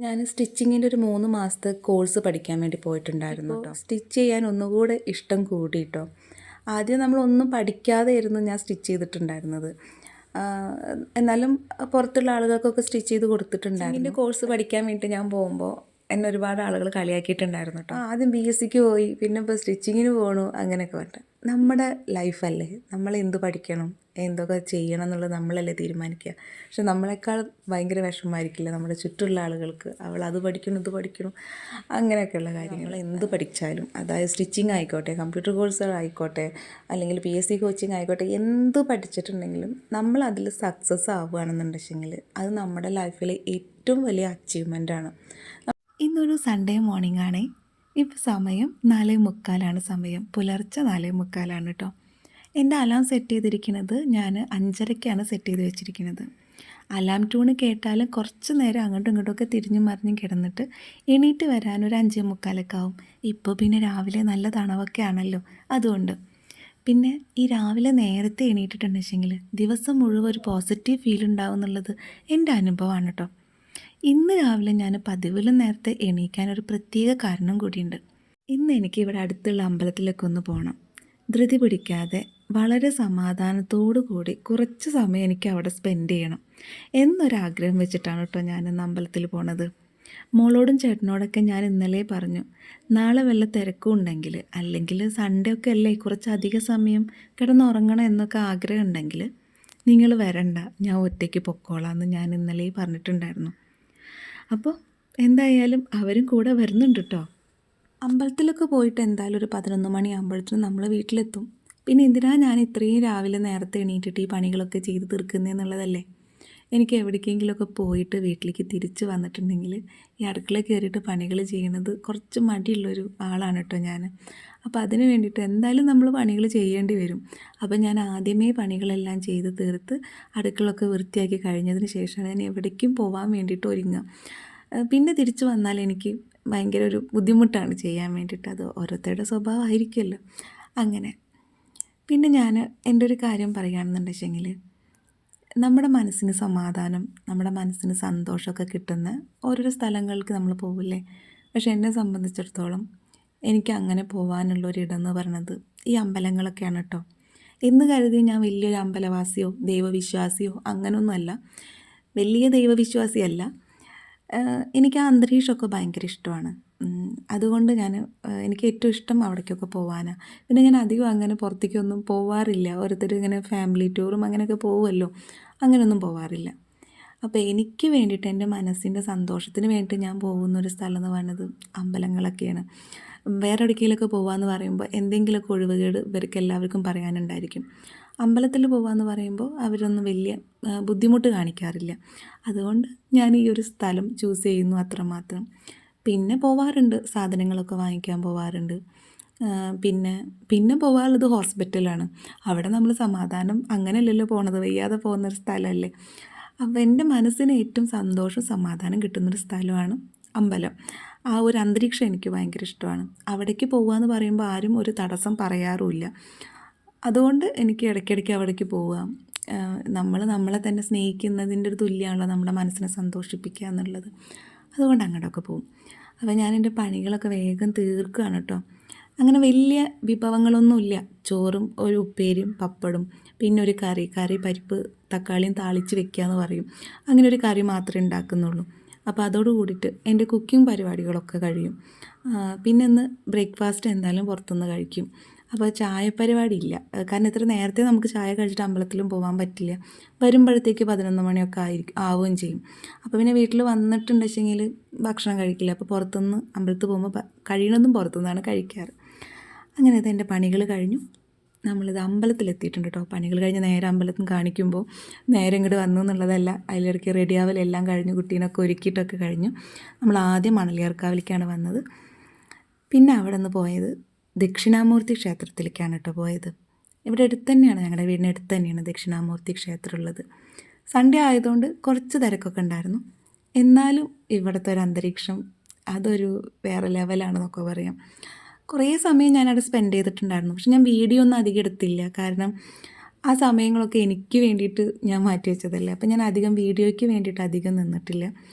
ഞാൻ സ്റ്റിച്ചിങ്ങിൻ്റെ ഒരു 3 മാസത്തെ കോഴ്സ് പഠിക്കാൻ വേണ്ടി പോയിട്ടുണ്ടായിരുന്നു കേട്ടോ. സ്റ്റിച്ച് ചെയ്യാൻ ഒന്നുകൂടെ ഇഷ്ടം കൂടി കേട്ടോ. ആദ്യം നമ്മളൊന്നും പഠിക്കാതെ ഇരുന്ന് ഞാൻ സ്റ്റിച്ച് ചെയ്തിട്ടുണ്ടായിരുന്നത്. എന്നാലും പുറത്തുള്ള ആളുകൾക്കൊക്കെ സ്റ്റിച്ച് ചെയ്ത് കൊടുത്തിട്ടുണ്ടായിരുന്നു. ഇതിൻ്റെ കോഴ്സ് പഠിക്കാൻ വേണ്ടി ഞാൻ പോകുമ്പോൾ എന്നെ ഒരുപാട് ആളുകൾ കളിയാക്കിയിട്ടുണ്ടായിരുന്നു കേട്ടോ. ആദ്യം BSc പോയി, പിന്നെ ഇപ്പോൾ സ്റ്റിച്ചിങ്ങിന് പോകണു, അങ്ങനെയൊക്കെ പറഞ്ഞിട്ട്. നമ്മുടെ ലൈഫല്ലേ, നമ്മൾ എന്ത് പഠിക്കണം, എന്തൊക്കെ ചെയ്യണം എന്നുള്ളത് നമ്മളല്ലേ തീരുമാനിക്കുക. പക്ഷെ നമ്മളെക്കാൾ ഭയങ്കര വിഷമമായിരിക്കില്ല നമ്മുടെ ചുറ്റുമുള്ള ആളുകൾക്ക്. അവൾ അത് പഠിക്കണം, ഇത് പഠിക്കണം, അങ്ങനെയൊക്കെയുള്ള കാര്യങ്ങൾ. എന്ത് പഠിച്ചാലും, അതായത് സ്റ്റിച്ചിങ് ആയിക്കോട്ടെ, കമ്പ്യൂട്ടർ കോഴ്സുകൾ ആയിക്കോട്ടെ, അല്ലെങ്കിൽ PSc കോച്ചിങ് ആയിക്കോട്ടെ, എന്ത് പഠിച്ചിട്ടുണ്ടെങ്കിലും നമ്മൾ അതിൽ സക്സസ് ആവുകയാണെന്നുണ്ടെങ്കിൽ അത് നമ്മുടെ ലൈഫിലെ ഏറ്റവും വലിയ അച്ചീവ്മെൻ്റാണ്. ഇന്നൊരു സൺഡേ മോർണിംഗ് ആണ്. ഇപ്പോൾ സമയം 4:45 സമയം, പുലർച്ചെ 4:45 കേട്ടോ. എൻ്റെ അലാം സെറ്റ് ചെയ്തിരിക്കുന്നത് ഞാൻ 5:30ക്കാണ് സെറ്റ് ചെയ്ത് വെച്ചിരിക്കുന്നത്. അലാം ട്യൂണ് കേട്ടാലും കുറച്ച് നേരം അങ്ങോട്ടും ഇങ്ങോട്ടുമൊക്കെ തിരിഞ്ഞും മറിഞ്ഞും കിടന്നിട്ട് എണീറ്റ് വരാൻ ഒരു 5:45 ആവും. ഇപ്പോൾ പിന്നെ രാവിലെ നല്ല തണവൊക്കെ ആണല്ലോ, അതുകൊണ്ട്. പിന്നെ ഈ രാവിലെ നേരത്തെ എണീറ്റിട്ടുണ്ടെങ്കിൽ ദിവസം മുഴുവൻ ഒരു പോസിറ്റീവ് ഫീൽ ഉണ്ടാവും എന്നുള്ളത് എൻ്റെ അനുഭവമാണ് കേട്ടോ. ഇന്ന് രാവിലെ ഞാൻ പതിവിലും നേരത്തെ എണീക്കാനൊരു പ്രത്യേക കാരണം കൂടിയുണ്ട്. ഇന്ന് എനിക്ക് ഇവിടെ അടുത്തുള്ള അമ്പലത്തിലേക്ക് ഒന്ന് പോകണം. ധൃതി പിടിക്കാതെ വളരെ സമാധാനത്തോടു കൂടി കുറച്ച് സമയം എനിക്ക് അവിടെ സ്പെൻഡ് ചെയ്യണം എന്നൊരാഗ്രഹം വെച്ചിട്ടാണ് കേട്ടോ ഞാനിന്ന് അമ്പലത്തിൽ പോണത്. മോളോടും ചേട്ടനോടൊക്കെ ഞാൻ ഇന്നലെ പറഞ്ഞു, നാളെ വല്ല തിരക്കും ഉണ്ടെങ്കിൽ, അല്ലെങ്കിൽ സൺഡേ ഒക്കെ അല്ലേ കുറച്ചധികം സമയം കിടന്നുറങ്ങണം എന്നൊക്കെ ആഗ്രഹം ഉണ്ടെങ്കിൽ നിങ്ങൾ വരണ്ട, ഞാൻ ഒറ്റയ്ക്ക് പൊക്കോളാം എന്ന് ഞാൻ ഇന്നലെ പറഞ്ഞിട്ടുണ്ടായിരുന്നു. അപ്പോൾ എന്തായാലും അവരും കൂടെ വരുന്നുണ്ട് കേട്ടോ. അമ്പലത്തിലൊക്കെ പോയിട്ട് എന്തായാലും ഒരു 11 മണിയാകുമ്പോഴത്തേനും നമ്മൾ വീട്ടിലെത്തും. പിന്നെ എന്തിനാണ് ഞാൻ ഇത്രയും രാവിലെ നേരത്തെ എണീറ്റിട്ട് ഈ പണികളൊക്കെ ചെയ്ത് തീർക്കുന്നതെന്നുള്ളതല്ലേ. എനിക്ക് എവിടേക്കെങ്കിലുമൊക്കെ പോയിട്ട് വീട്ടിലേക്ക് തിരിച്ച് വന്നിട്ടുണ്ടെങ്കിൽ ഈ അടുക്കള കയറിയിട്ട് പണികൾ ചെയ്യുന്നത് കുറച്ച് മടിയുള്ളൊരു ആളാണ് കേട്ടോ ഞാൻ. അപ്പോൾ അതിന് വേണ്ടിയിട്ട് എന്തായാലും നമ്മൾ പണികൾ ചെയ്യേണ്ടി വരും. അപ്പോൾ ഞാൻ ആദ്യമേ പണികളെല്ലാം ചെയ്ത് തീർത്ത് അടുക്കളൊക്കെ വൃത്തിയാക്കി കഴിഞ്ഞതിന് ശേഷമാണ് ഞാൻ എവിടേക്കും പോകാൻ വേണ്ടിയിട്ട് ഒരുങ്ങുക. പിന്നെ തിരിച്ച് വന്നാൽ എനിക്ക് ഭയങ്കര ഒരു ബുദ്ധിമുട്ടാണ് ചെയ്യാൻ വേണ്ടിയിട്ട്. അത് ഓരോരുത്തരുടെ സ്വഭാവമായിരിക്കുമല്ലോ. അങ്ങനെ പിന്നെ ഞാൻ എൻ്റെ ഒരു കാര്യം പറയുകയാണെന്നുണ്ടെങ്കിൽ, നമ്മുടെ മനസ്സിന് സമാധാനം, നമ്മുടെ മനസ്സിന് സന്തോഷമൊക്കെ കിട്ടുന്ന ഓരോരോ സ്ഥലങ്ങൾക്ക് നമ്മൾ പോവില്ലേ. പക്ഷെ എന്നെ സംബന്ധിച്ചിടത്തോളം എനിക്ക് അങ്ങനെ പോകാനുള്ളൊരിടം എന്ന് പറയുന്നത് ഈ അമ്പലങ്ങളൊക്കെയാണ് കേട്ടോ. എന്ന് കരുതി ഞാൻ വലിയൊരു അമ്പലവാസിയോ ദൈവവിശ്വാസിയോ അങ്ങനെയൊന്നുമല്ല, വലിയ ദൈവവിശ്വാസിയല്ല. എനിക്ക് ആ അന്തരീക്ഷമൊക്കെ ഭയങ്കര ഇഷ്ടമാണ്. അതുകൊണ്ട് എനിക്ക് ഏറ്റവും ഇഷ്ടം അവിടേക്കൊക്കെ പോകാനാണ്. പിന്നെ ഞാൻ അധികം അങ്ങനെ പുറത്തേക്കൊന്നും പോവാറില്ല. ഓരോരുത്തർ ഇങ്ങനെ ഫാമിലി ടൂറും അങ്ങനെയൊക്കെ പോകുമല്ലോ, അങ്ങനെയൊന്നും പോവാറില്ല. അപ്പോൾ എനിക്ക് വേണ്ടിയിട്ട് എൻ്റെ മനസ്സിൻ്റെ സന്തോഷത്തിന് വേണ്ടിയിട്ട് ഞാൻ പോകുന്നൊരു സ്ഥലം എന്ന് പറയുന്നത് അമ്പലങ്ങളൊക്കെയാണ്. വേറെ എവിടേക്കെങ്കിലുമൊക്കെ പോകാമെന്ന് പറയുമ്പോൾ എന്തെങ്കിലുമൊക്കെ ഒഴിവുകേട് ഇവർക്ക് എല്ലാവർക്കും പറയാനുണ്ടായിരിക്കും. അമ്പലത്തിൽ പോകാമെന്ന് പറയുമ്പോൾ അവരൊന്നും വലിയ ബുദ്ധിമുട്ട് കാണിക്കാറില്ല. അതുകൊണ്ട് ഞാൻ ഈ ഒരു സ്ഥലം ചൂസ് ചെയ്യുന്നു, അത്രമാത്രം. പിന്നെ പോവാറുണ്ട്, സാധനങ്ങളൊക്കെ വാങ്ങിക്കാൻ പോവാറുണ്ട്. പിന്നെ പോകാറുള്ളത് ഹോസ്പിറ്റലാണ്. അവിടെ നമ്മൾ സമാധാനം അങ്ങനെയല്ലല്ലോ പോണത്, വയ്യാതെ പോകുന്നൊരു സ്ഥലമല്ലേ. അപ്പോൾ എൻ്റെ മനസ്സിന് ഏറ്റവും സന്തോഷവും സമാധാനം കിട്ടുന്നൊരു സ്ഥലമാണ് അമ്പലം. ആ ഒരു അന്തരീക്ഷം എനിക്ക് ഭയങ്കര ഇഷ്ടമാണ്. അവിടേക്ക് പോകുകയെന്ന് പറയുമ്പോൾ ആരും ഒരു തടസ്സം പറയാറുമില്ല. അതുകൊണ്ട് എനിക്ക് ഇടയ്ക്കിടയ്ക്ക് അവിടേക്ക് പോകാം. നമ്മൾ നമ്മളെ തന്നെ സ്നേഹിക്കുന്നതിൻ്റെ ഒരു തുല്യമാണല്ലോ നമ്മുടെ മനസ്സിനെ സന്തോഷിപ്പിക്കുക എന്നുള്ളത്. അതുകൊണ്ട് അങ്ങോട്ടൊക്കെ പോകും. അപ്പോൾ ഞാൻ എൻ്റെ പണികളൊക്കെ വേഗം തീർക്കുകയാണ് കേട്ടോ. അങ്ങനെ വലിയ വിഭവങ്ങളൊന്നുമില്ല. ചോറും ഒരു ഉപ്പേരിയും പപ്പടും, പിന്നെ ഒരു കറി പരിപ്പ് തക്കാളിയും താളിച്ച് വെക്കുക എന്ന് പറയും. അങ്ങനെ ഒരു കറി മാത്രമേ ഉണ്ടാക്കുന്നുള്ളൂ. അപ്പോൾ അതോട് കൂടിയിട്ട് എൻ്റെ കുക്കിംഗ് പരിപാടികളൊക്കെ കഴിയും. പിന്നെ ഇന്ന് ബ്രേക്ക്ഫാസ്റ്റ് എന്തായാലും പുറത്തുനിന്ന് കഴിക്കും. അപ്പോൾ ചായ പരിപാടി ഇല്ല, കാരണം ഇത്ര നേരത്തെ നമുക്ക് ചായ കഴിച്ചിട്ട് അമ്പലത്തിലും പോകാൻ പറ്റില്ല. വരുമ്പോഴത്തേക്ക് 11 മണിയൊക്കെ ആവുകയും ചെയ്യും. അപ്പോൾ പിന്നെ വീട്ടിൽ വന്നിട്ടുണ്ടെങ്കിൽ ഭക്ഷണം കഴിക്കില്ല. അപ്പോൾ പുറത്തുനിന്ന് അമ്പലത്തിൽ പോകുമ്പോൾ കഴിയണതും പുറത്തുനിന്നാണ് കഴിക്കാറ്. അങ്ങനെ ഇത് എൻ്റെ പണികൾ കഴിഞ്ഞു. നമ്മളിത് അമ്പലത്തിലെത്തിയിട്ടുണ്ട് കേട്ടോ. പണികൾ കഴിഞ്ഞ് നേരെ അമ്പലത്തിൽ കാണിക്കുമ്പോൾ നേരെ ഇങ്ങോട്ട് വന്നു എന്നുള്ളതല്ല, അതിലിടയ്ക്ക് റെഡിയാവലെല്ലാം കഴിഞ്ഞു, കുട്ടീനൊക്കെ ഒരുക്കിയിട്ടൊക്കെ കഴിഞ്ഞു. നമ്മൾ ആദ്യം മണലിയാർക്കാവിലേക്കാണ് വന്നത്. പിന്നെ അവിടെ നിന്ന് പോയത് ദക്ഷിണാമൂർത്തി ക്ഷേത്രത്തിലേക്കാണ് കേട്ടോ പോയത്. ഇവിടെ അടുത്ത് തന്നെയാണ്, ഞങ്ങളുടെ വീടിന് അടുത്ത് തന്നെയാണ് ദക്ഷിണാമൂർത്തി ക്ഷേത്രം ഉള്ളത്. സൺഡേ ആയതുകൊണ്ട് കുറച്ച് തിരക്കൊക്കെ ഉണ്ടായിരുന്നു. എന്നാലും ഇവിടുത്തെ ഒരു അന്തരീക്ഷം അതൊരു വേറെ ലെവലാണെന്നൊക്കെ പറയാം. കുറേ സമയം ഞാനവിടെ സ്പെൻഡ് ചെയ്തിട്ടുണ്ടായിരുന്നു. പക്ഷെ ഞാൻ വീഡിയോ ഒന്നും അധികം എടുത്തില്ല, കാരണം ആ സമയങ്ങളൊക്കെ എനിക്ക് വേണ്ടിയിട്ട് ഞാൻ മാറ്റി വെച്ചതല്ലേ. അപ്പം ഞാൻ അധികം വീഡിയോയ്ക്ക് വേണ്ടിയിട്ട് അധികം നിന്നിട്ടില്ല.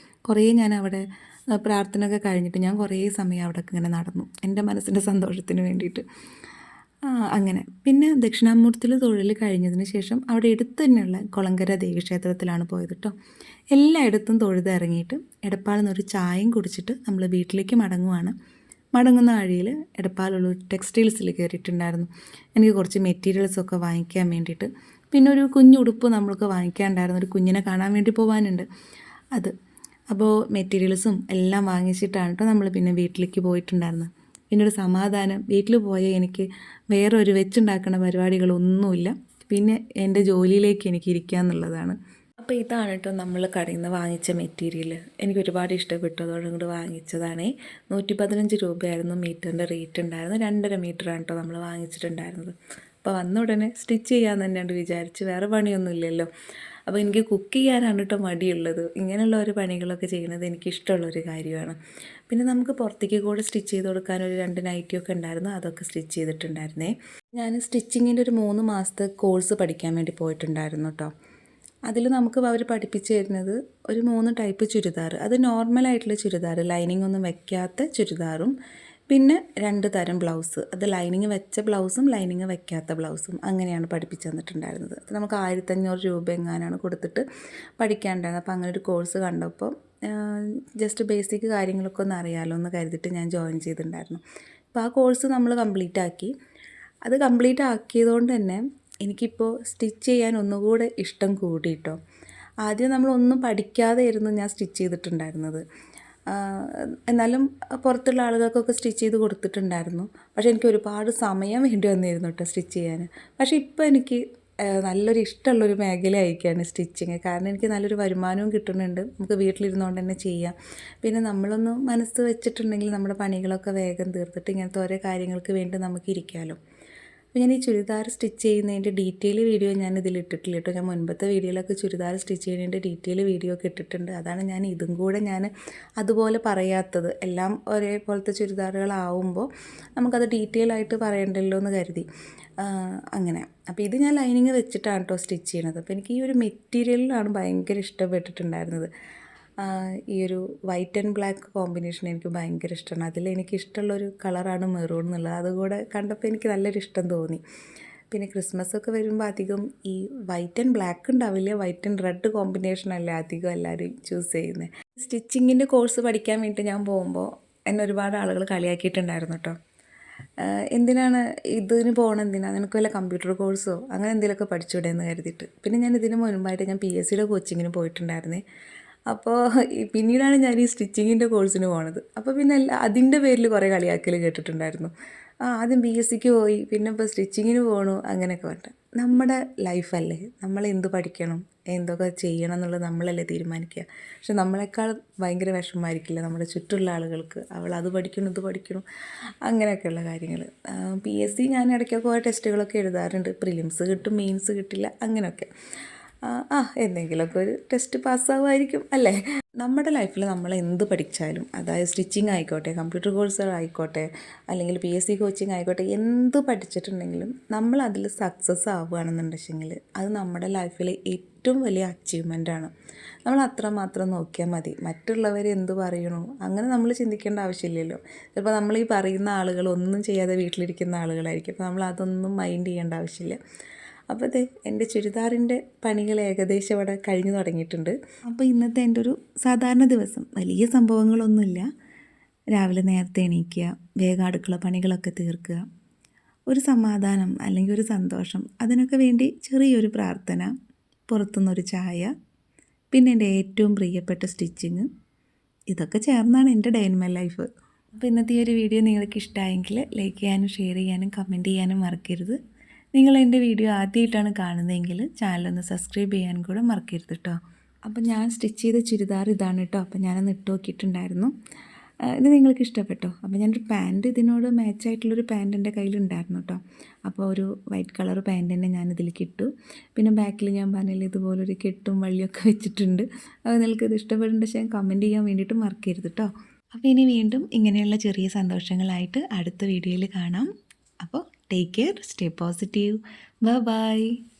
കുറേ ഞാൻ അവിടെ പ്രാർത്ഥനയൊക്കെ കഴിഞ്ഞിട്ട് ഞാൻ കുറേ സമയം അവിടെ ഇങ്ങനെ നടന്നു, എൻ്റെ മനസ്സിൻ്റെ സന്തോഷത്തിന് വേണ്ടിയിട്ട്. അങ്ങനെ പിന്നെ ദക്ഷിണാമൂർത്തിയിൽ തൊഴിൽ കഴിഞ്ഞതിന് ശേഷം അവിടെ അടുത്ത് തന്നെയുള്ള കുളങ്കര ദേവീക്ഷേത്രത്തിലാണ് പോയത് കേട്ടോ. എല്ലായിടത്തും തൊഴുതിറങ്ങിയിട്ട് എടപ്പാളിൽ നിന്നൊരു ചായയും കുടിച്ചിട്ട് നമ്മൾ വീട്ടിലേക്ക് മടങ്ങുന്ന വഴിയിൽ എടപ്പാളുള്ള ടെക്സ്റ്റൈൽസിൽ കയറിയിട്ടുണ്ടായിരുന്നു. എനിക്ക് കുറച്ച് മെറ്റീരിയൽസൊക്കെ വാങ്ങിക്കാൻ വേണ്ടിയിട്ട്. പിന്നെ ഒരു കുഞ്ഞുടുപ്പ് നമ്മൾക്ക് വാങ്ങിക്കാനുണ്ടായിരുന്നു, ഒരു കുഞ്ഞിനെ കാണാൻ വേണ്ടി പോകാനുണ്ട് അത്. അപ്പോൾ മെറ്റീരിയൽസും എല്ലാം വാങ്ങിച്ചിട്ടാണ് കേട്ടോ നമ്മൾ പിന്നെ വീട്ടിലേക്ക് പോയിട്ടുണ്ടായിരുന്നത്. പിന്നെ ഒരു സമാധാനം, വീട്ടിൽ പോയാൽ എനിക്ക് വേറെ ഒരു വെച്ചുണ്ടാക്കുന്ന പരിപാടികളൊന്നുമില്ല, പിന്നെ എൻ്റെ ജോലിയിലേക്ക് എനിക്ക് ഇരിക്കുക എന്നുള്ളതാണ്. അപ്പോൾ ഇതാണ് കേട്ടോ നമ്മൾ കടയിൽ നിന്ന് വാങ്ങിച്ച മെറ്റീരിയൽ. എനിക്ക് ഒരുപാട് ഇഷ്ടപ്പെട്ടു, അതുകൊണ്ട് വാങ്ങിച്ചതാണേ. 115 രൂപയായിരുന്നു മീറ്ററിൻ്റെ റേറ്റ് ഉണ്ടായിരുന്നു. 2.5 മീറ്ററാണ് കേട്ടോ നമ്മൾ വാങ്ങിച്ചിട്ടുണ്ടായിരുന്നത്. അപ്പോൾ വന്ന ഉടനെ സ്റ്റിച്ച് ചെയ്യാമെന്ന് തന്നെയാണ് വിചാരിച്ച്, വേറെ പണിയൊന്നും ഇല്ലല്ലോ. അപ്പോൾ എനിക്ക് കുക്ക് ചെയ്യാനാണ് കേട്ടോ മടിയുള്ളത്. ഇങ്ങനെയുള്ള ഒരു പണികളൊക്കെ ചെയ്യുന്നത് എനിക്കിഷ്ടമുള്ളൊരു കാര്യമാണ്. പിന്നെ നമുക്ക് പുറത്തേക്ക് കൂടെ സ്റ്റിച്ച് ചെയ്ത് കൊടുക്കാൻ ഒരു 2 നൈറ്റിയൊക്കെ ഉണ്ടായിരുന്നു, അതൊക്കെ സ്റ്റിച്ച് ചെയ്തിട്ടുണ്ടായിരുന്നേ. ഞാൻ സ്റ്റിച്ചിങ്ങിൻ്റെ ഒരു 3 മാസത്തെ കോഴ്സ് പഠിക്കാൻ വേണ്ടി പോയിട്ടുണ്ടായിരുന്നു കേട്ടോ. അതിൽ നമുക്ക് അവർ പഠിപ്പിച്ച് തരുന്നത് ഒരു 3 ടൈപ്പ് ചുരിദാർ. അത് നോർമലായിട്ടുള്ള ചുരിദാർ, ലൈനിങ് ഒന്നും വെക്കാത്ത ചുരിദാറും, പിന്നെ 2 തരം ബ്ലൗസ്. അത് ലൈനിങ് വെച്ച ബ്ലൗസും ലൈനിങ് വെക്കാത്ത ബ്ലൗസും, അങ്ങനെയാണ് പഠിപ്പിച്ച് തന്നിട്ടുണ്ടായിരുന്നത്. അത് നമുക്ക് 1500 രൂപ എങ്ങാനാണ് കൊടുത്തിട്ട് പഠിക്കാനുണ്ടായിരുന്നത്. അപ്പോൾ അങ്ങനെ ഒരു കോഴ്സ് കണ്ടപ്പോൾ ജസ്റ്റ് ബേസിക് കാര്യങ്ങളൊക്കെ ഒന്ന് അറിയാമല്ലോ എന്ന് കരുതിയിട്ട് ഞാൻ ജോയിൻ ചെയ്തിട്ടുണ്ടായിരുന്നു. അപ്പോൾ ആ കോഴ്സ് നമ്മൾ കംപ്ലീറ്റ് ആക്കി. അത് കംപ്ലീറ്റ് ആക്കിയതുകൊണ്ട് തന്നെ എനിക്കിപ്പോൾ സ്റ്റിച്ച് ചെയ്യാൻ ഒന്നുകൂടെ ഇഷ്ടം കൂടി കേട്ടോ. ആദ്യം നമ്മളൊന്നും പഠിക്കാതെ ആയിരുന്നു ഞാൻ സ്റ്റിച്ച് ചെയ്തിട്ടുണ്ടായിരുന്നത്. എന്നാലും പുറത്തുള്ള ആളുകൾക്കൊക്കെ സ്റ്റിച്ച് ചെയ്ത് കൊടുത്തിട്ടുണ്ടായിരുന്നു. പക്ഷേ എനിക്ക് ഒരുപാട് സമയം വേണ്ടി വന്നിരുന്നു കേട്ടോ സ്റ്റിച്ച് ചെയ്യാൻ. പക്ഷേ ഇപ്പോൾ എനിക്ക് നല്ലൊരു ഇഷ്ടമുള്ളൊരു മേഖല ആയിരിക്കുകയാണ് സ്റ്റിച്ചിങ്. കാരണം എനിക്ക് നല്ലൊരു വരുമാനവും കിട്ടുന്നുണ്ട്, നമുക്ക് വീട്ടിലിരുന്നുകൊണ്ട് തന്നെ ചെയ്യാം. പിന്നെ നമ്മളൊന്ന് മനസ്സ് വെച്ചിട്ടുണ്ടെങ്കിൽ നമ്മുടെ പണികളൊക്കെ വേഗം തീർത്തിട്ട് ഇങ്ങനത്തെ ഓരോ കാര്യങ്ങൾക്ക് വേണ്ടി നമുക്ക് ഇരിക്കാമല്ലോ. അപ്പോൾ ഞാൻ ഈ ചുരിദാർ സ്റ്റിച്ച് ചെയ്യുന്നതിൻ്റെ ഡീറ്റെയിൽ വീഡിയോ ഞാൻ ഇതിൽ ഇട്ടിട്ടില്ല കേട്ടോ. ഞാൻ മുൻപത്തെ വീഡിയോയിലൊക്കെ ചുരിദാർ സ്റ്റിച്ച് ചെയ്യുന്നതിൻ്റെ ഡീറ്റെയിൽ വീഡിയോ ഒക്കെ ഇട്ടിട്ടുണ്ട്. അതാണ് ഞാൻ ഇതും കൂടെ അതുപോലെ പറയാത്തത്. എല്ലാം ഒരേപോലത്തെ ചുരിദാറുകളാവുമ്പോൾ നമുക്കത് ഡീറ്റെയിൽ ആയിട്ട് പറയണ്ടല്ലോ എന്ന് കരുതി. അങ്ങനെ അപ്പോൾ ഇത് ഞാൻ ലൈനിങ് വെച്ചിട്ടാണ് കേട്ടോ സ്റ്റിച്ച് ചെയ്യണത്. അപ്പോൾ എനിക്ക് ഈ ഒരു മെറ്റീരിയലിലാണ് ഭയങ്കര ഇഷ്ടപ്പെട്ടിട്ടുണ്ടായിരുന്നത്. ഈ ഒരു വൈറ്റ് ആൻഡ് ബ്ലാക്ക് കോമ്പിനേഷൻ എനിക്ക് ഭയങ്കര ഇഷ്ടമാണ്. അതിൽ എനിക്കിഷ്ടമുള്ളൊരു കളറാണ് മെറൂൺ എന്നുള്ളത്. അതുകൂടെ കണ്ടപ്പോൾ എനിക്ക് നല്ലൊരു ഇഷ്ടം തോന്നി. പിന്നെ ക്രിസ്മസൊക്കെ വരുമ്പോൾ അധികം ഈ വൈറ്റ് ആൻഡ് ബ്ലാക്ക് ഉണ്ടാവില്ല, വൈറ്റ് ആൻഡ് റെഡ് കോമ്പിനേഷനല്ലേ അധികം എല്ലാവരും ചൂസ് ചെയ്യുന്നത്. സ്റ്റിച്ചിങ്ങിൻ്റെ കോഴ്സ് പഠിക്കാൻ വേണ്ടി ഞാൻ പോകുമ്പോൾ എന്നെ ഒരുപാട് ആളുകൾ കളിയാക്കിയിട്ടുണ്ടായിരുന്നു കേട്ടോ. എന്തിനാണ് ഇതിന് പോകണം, എന്തിനാണ് നിനക്ക് വല്ല കമ്പ്യൂട്ടർ കോഴ്സോ അങ്ങനെ എന്തെങ്കിലുമൊക്കെ പഠിച്ചുകൂടെ എന്ന് കരുതിയിട്ട്. പിന്നെ ഞാൻ ഇതിന് മുൻപായിട്ട് ഞാൻ PSCയുടെ കോച്ചിങ്ങിന് പോയിട്ടുണ്ടായിരുന്നേ. അപ്പോൾ പിന്നീടാണ് ഞാൻ ഈ സ്റ്റിച്ചിങ്ങിൻ്റെ കോഴ്സിന് പോണത്. അപ്പോൾ പിന്നെ അതിൻ്റെ പേരിൽ കുറേ കളിയാക്കൽ കേട്ടിട്ടുണ്ടായിരുന്നു. ആദ്യം PSCക്ക് പോയി, പിന്നെ ഇപ്പോൾ സ്റ്റിച്ചിങ്ങിന് പോകണു, അങ്ങനെയൊക്കെ പറഞ്ഞിട്ട്. നമ്മുടെ ലൈഫല്ലേ, നമ്മൾ എന്ത് പഠിക്കണം എന്തൊക്കെ ചെയ്യണം എന്നുള്ളത് നമ്മളല്ലേ തീരുമാനിക്കുക. പക്ഷെ നമ്മളെക്കാൾ ഭയങ്കര വിഷമമായിരിക്കില്ല നമ്മുടെ ചുറ്റുമുള്ള ആളുകൾക്ക്. അവൾ അത് പഠിക്കണം ഇത് പഠിക്കണം അങ്ങനെയൊക്കെയുള്ള കാര്യങ്ങൾ. PSC ഞാൻ ഇടയ്ക്കൊക്കെ ഓരോ ടെസ്റ്റുകളൊക്കെ എഴുതാറുണ്ട്. പ്രിലിംസ് കിട്ടും, മെയിൻസ് കിട്ടില്ല, അങ്ങനെയൊക്കെ. എന്തെങ്കിലുമൊക്കെ ഒരു ടെസ്റ്റ് പാസ്സാവുമായിരിക്കും അല്ലേ. നമ്മുടെ ലൈഫിൽ നമ്മൾ എന്ത് പഠിച്ചാലും, അതായത് സ്റ്റിച്ചിങ് ആയിക്കോട്ടെ, കമ്പ്യൂട്ടർ കോഴ്സുകളായിക്കോട്ടെ, അല്ലെങ്കിൽ PSC കോച്ചിങ് ആയിക്കോട്ടെ, എന്ത് പഠിച്ചിട്ടുണ്ടെങ്കിലും നമ്മൾ അതിൽ സക്സസ് ആവുകയാണെന്നുണ്ടെങ്കിൽ അത് നമ്മുടെ ലൈഫിലെ ഏറ്റവും വലിയ അച്ചീവ്മെൻറ്റാണ്. നമ്മൾ അത്രമാത്രം നോക്കിയാൽ മതി. മറ്റുള്ളവർ എന്ത് പറയണോ അങ്ങനെ നമ്മൾ ചിന്തിക്കേണ്ട ആവശ്യമില്ലല്ലോ. ചിലപ്പോൾ നമ്മൾ ഈ പറയുന്ന ആളുകൾ ഒന്നും ചെയ്യാതെ വീട്ടിലിരിക്കുന്ന ആളുകളായിരിക്കും. അപ്പോൾ നമ്മൾ അതൊന്നും മൈൻഡ് ചെയ്യേണ്ട ആവശ്യമില്ല. അപ്പോൾ അതെ, എൻ്റെ ചുരിദാറിൻ്റെ പണികൾ ഏകദേശം ഇവിടെ കഴിഞ്ഞു തുടങ്ങിയിട്ടുണ്ട്. അപ്പോൾ ഇന്നത്തെ എൻ്റെ ഒരു സാധാരണ ദിവസം, വലിയ സംഭവങ്ങളൊന്നുമില്ല. രാവിലെ നേരത്തെ എണീക്കുക, വേഗം അടുക്കള പണികളൊക്കെ തീർക്കുക, ഒരു സമാധാനം അല്ലെങ്കിൽ ഒരു സന്തോഷം, അതിനൊക്കെ വേണ്ടി ചെറിയൊരു പ്രാർത്ഥന, പുറത്തുനിന്നൊരു ചായ, പിന്നെ എൻ്റെ ഏറ്റവും പ്രിയപ്പെട്ട സ്റ്റിച്ചിങ്, ഇതൊക്കെ ചേർന്നാണ് എൻ്റെ ഡേ ഇൻ മൈ ലൈഫ്. അപ്പോൾ ഇന്നത്തെ ഈ ഒരു വീഡിയോ നിങ്ങൾക്ക് ഇഷ്ടമായെങ്കിൽ ലൈക്ക് ചെയ്യാനും ഷെയർ ചെയ്യാനും കമൻറ്റ് ചെയ്യാനും മറക്കരുത്. നിങ്ങൾ എൻ്റെ വീഡിയോ ആദ്യമായിട്ടാണ് കാണുന്നതെങ്കിൽ ചാനലൊന്ന് സബ്സ്ക്രൈബ് ചെയ്യാനും കൂടെ മറക്കരുത് കേട്ടോ. അപ്പോൾ ഞാൻ സ്റ്റിച്ച് ചെയ്ത ചുരിദാർ ഇതാണ് കേട്ടോ. അപ്പോൾ ഞാനൊന്ന് ഇട്ട് നോക്കിയിട്ടുണ്ടായിരുന്നു. ഇത് നിങ്ങൾക്ക് ഇഷ്ടപ്പെട്ടോ? അപ്പോൾ ഞാനൊരു പാൻറ്റ്, ഇതിനോട് മാച്ചായിട്ടുള്ളൊരു പാൻറ്റ് എൻ്റെ കയ്യിലുണ്ടായിരുന്നു കേട്ടോ. അപ്പോൾ ഒരു വൈറ്റ് കളർ പാൻറ്റ് തന്നെ ഞാൻ ഇതിലേക്ക് ഇട്ടു. പിന്നെ ബാക്കിൽ ഞാൻ പറഞ്ഞില്ല ഇതുപോലൊരു കെട്ടും വള്ളിയൊക്കെ വെച്ചിട്ടുണ്ട്. അപ്പോൾ നിങ്ങൾക്ക് ഇത് ഇഷ്ടപ്പെടുന്നുണ്ട്, പക്ഷേ കമൻറ്റ് ചെയ്യാൻ വേണ്ടിയിട്ട് മറക്കരുത് കേട്ടോ. അപ്പോൾ ഇനി വീണ്ടും ഇങ്ങനെയുള്ള ചെറിയ സന്തോഷങ്ങളായിട്ട് അടുത്ത വീഡിയോയിൽ കാണാം. അപ്പോൾ take care, stay positive, bye bye.